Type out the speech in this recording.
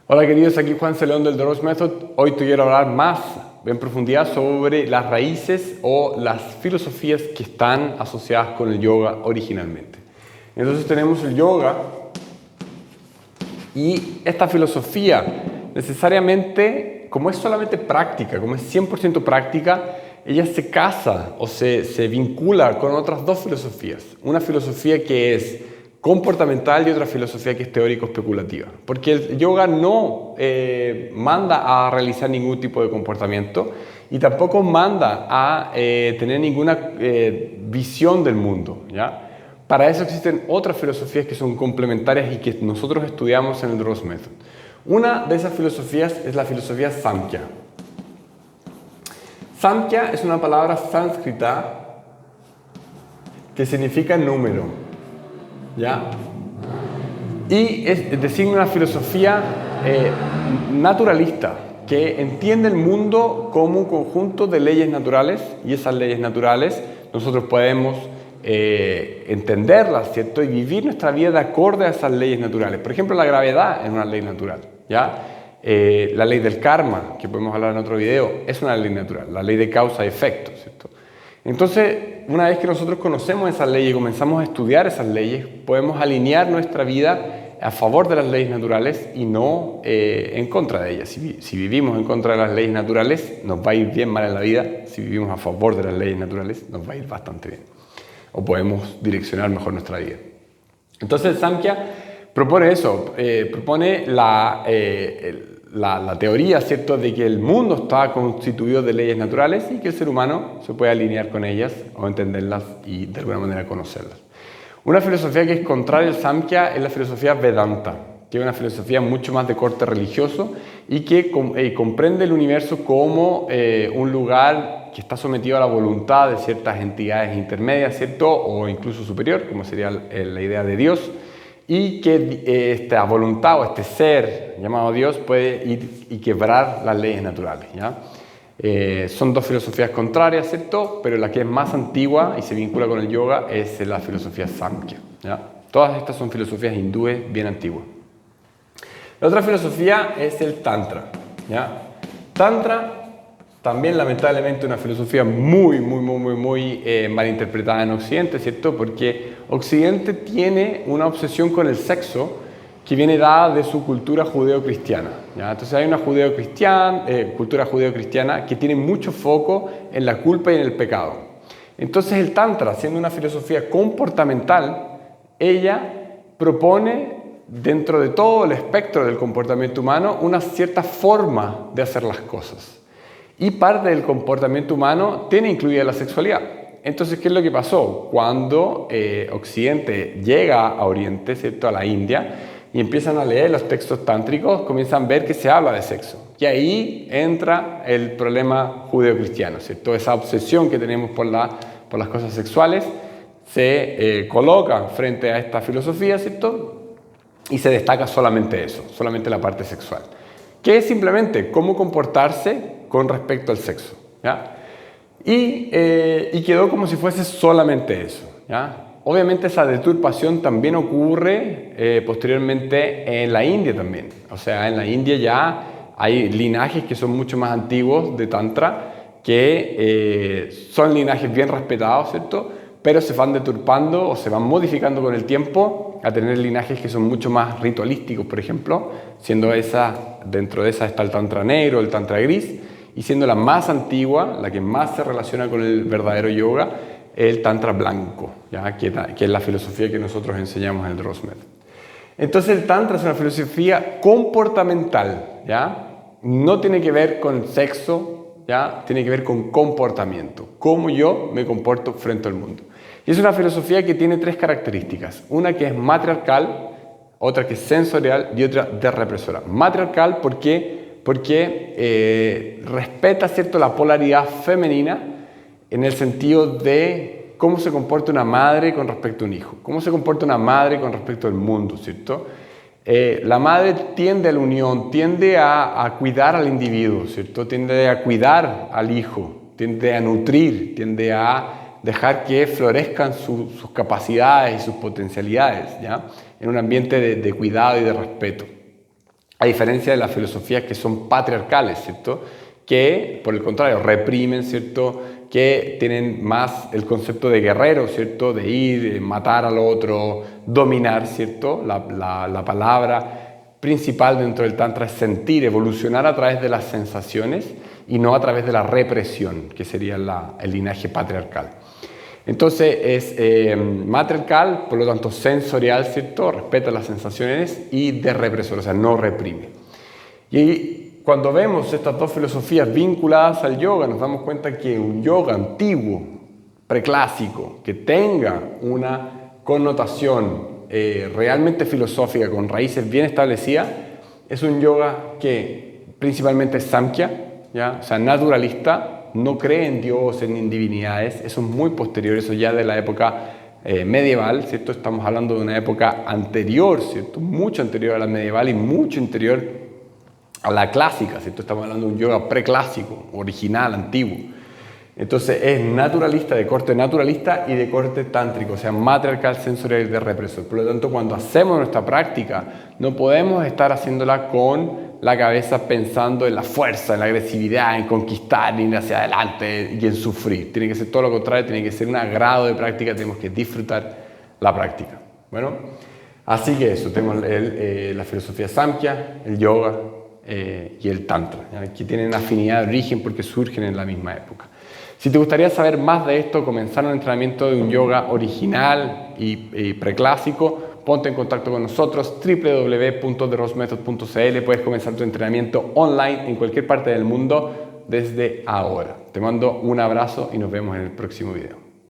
Hola queridos, aquí Juan C. León del The Rose Method. Hoy te quiero hablar más en profundidad sobre las raíces o las filosofías que están asociadas con el yoga originalmente. Entonces tenemos el yoga y esta filosofía necesariamente, como es solamente práctica, como es 100% práctica, ella se casa o se vincula con otras dos filosofías. Una filosofía que es comportamental y otra filosofía que es teórico-especulativa. Porque el yoga no manda a realizar ningún tipo de comportamiento y tampoco manda a tener ninguna visión del mundo, ¿ya? Para eso existen otras filosofías que son complementarias y que nosotros estudiamos en el The Rose Method. Una de esas filosofías es la filosofía Samkhya. Samkhya es una palabra sánscrita que significa número, ¿ya? Y designa una filosofía naturalista que entiende el mundo como un conjunto de leyes naturales, y esas leyes naturales nosotros podemos entenderlas, ¿cierto? Y vivir nuestra vida de acorde a esas leyes naturales. Por ejemplo, la gravedad es una ley natural, ¿ya? La ley del karma, que podemos hablar en otro video, es una ley natural, la ley de causa y efecto, ¿cierto? Entonces, una vez que nosotros conocemos esas leyes y comenzamos a estudiar esas leyes, podemos alinear nuestra vida a favor de las leyes naturales y no en contra de ellas. Si vivimos en contra de las leyes naturales, nos va a ir bien mal en la vida. Si vivimos a favor de las leyes naturales, nos va a ir bastante bien. O podemos direccionar mejor nuestra vida. Entonces, Samkhya propone eso, propone la teoría, ¿cierto?, de que el mundo está constituido de leyes naturales y que el ser humano se puede alinear con ellas o entenderlas y de alguna manera conocerlas. Una filosofía que es contraria al Samkhya es la filosofía Vedanta, que es una filosofía mucho más de corte religioso y que comprende el universo como un lugar que está sometido a la voluntad de ciertas entidades intermedias, ¿cierto?, o incluso superior, como sería la idea de Dios, y que esta voluntad o este ser llamado Dios puede ir y quebrar las leyes naturales, ¿ya? Son dos filosofías contrarias, ¿cierto? Pero la que es más antigua y se vincula con el yoga es la filosofía Samkhya, ¿ya? Todas estas son filosofías hindúes bien antiguas. La otra filosofía es el Tantra, ¿ya? Tantra, también lamentablemente una filosofía muy mal interpretada en Occidente, ¿cierto? Porque Occidente tiene una obsesión con el sexo que viene dada de su cultura judeo-cristiana, ¿ya? Entonces hay una cultura judeo-cristiana que tiene mucho foco en la culpa y en el pecado. Entonces el Tantra, siendo una filosofía comportamental, ella propone dentro de todo el espectro del comportamiento humano una cierta forma de hacer las cosas. Y parte del comportamiento humano tiene incluida la sexualidad. Entonces, ¿qué es lo que pasó? Cuando Occidente llega a Oriente, ¿cierto?, a la India, y empiezan a leer los textos tántricos, comienzan a ver que se habla de sexo. Y ahí entra el problema judeo-cristiano, ¿cierto? Esa obsesión que tenemos por las cosas sexuales se coloca frente a esta filosofía, ¿cierto? Y se destaca solamente eso, solamente la parte sexual, que es simplemente cómo comportarse con respecto al sexo, ¿ya? Y quedó como si fuese solamente eso, ¿ya? Obviamente esa deturpación también ocurre posteriormente en la India también. O sea, en la India ya hay linajes que son mucho más antiguos de Tantra, que son linajes bien respetados, ¿cierto?, pero se van deturpando o se van modificando con el tiempo a tener linajes que son mucho más ritualísticos, por ejemplo, siendo dentro de esa está el Tantra negro, el Tantra gris, y siendo la más antigua, la que más se relaciona con el verdadero yoga, el Tantra blanco, ¿ya? Que es la filosofía que nosotros enseñamos en el The Rose Method. Entonces el Tantra es una filosofía comportamental, ¿ya? No tiene que ver con sexo, ¿ya? Tiene que ver con comportamiento, cómo yo me comporto frente al mundo. Y es una filosofía que tiene tres características, una que es matriarcal, otra que es sensorial y otra de represora. Matriarcal porque respeta, ¿cierto?, la polaridad femenina en el sentido de cómo se comporta una madre con respecto a un hijo, cómo se comporta una madre con respecto al mundo, ¿cierto? La madre tiende a la unión, tiende a cuidar al individuo, ¿cierto? Tiende a cuidar al hijo, tiende a nutrir, tiende a dejar que florezcan sus capacidades y sus potencialidades, ¿ya? En un ambiente de cuidado y de respeto. A diferencia de las filosofías que son patriarcales, ¿cierto? Que, por el contrario, reprimen, ¿cierto? Que tienen más el concepto de guerrero, ¿cierto? De ir, matar al otro, dominar, ¿cierto? La palabra principal dentro del Tantra es sentir, evolucionar a través de las sensaciones y no a través de la represión, que sería el linaje patriarcal. Entonces es matriarcal, por lo tanto sensorial, ¿cierto? Respeta las sensaciones y de represor, o sea, no reprime. Y cuando vemos estas dos filosofías vinculadas al yoga, nos damos cuenta que un yoga antiguo, preclásico, que tenga una connotación realmente filosófica, con raíces bien establecidas, es un yoga que principalmente es Samkhya, ¿ya? O sea, naturalista, no cree en dioses ni en divinidades, eso es muy posterior, eso ya de la época medieval, ¿cierto? Estamos hablando de una época anterior, ¿cierto? Mucho anterior a la medieval y mucho anterior a la clásica, ¿cierto? Estamos hablando de un yoga preclásico, original, antiguo. Entonces es naturalista, de corte naturalista y de corte tántrico, o sea, matriarcal, sensorial y de represor. Por lo tanto, cuando hacemos nuestra práctica, no podemos estar haciéndola con la cabeza pensando en la fuerza, en la agresividad, en conquistar, en ir hacia adelante y en sufrir. Tiene que ser todo lo contrario, tiene que ser un agrado de práctica, tenemos que disfrutar la práctica. Bueno, así que eso, tenemos la filosofía Samkhya, el yoga y el Tantra, ¿ya? Que tienen afinidad de origen porque surgen en la misma época. Si te gustaría saber más de esto, comenzar un entrenamiento de un yoga original y preclásico, ponte en contacto con nosotros, www.therosmethod.cl. Puedes comenzar tu entrenamiento online en cualquier parte del mundo desde ahora. Te mando un abrazo y nos vemos en el próximo video.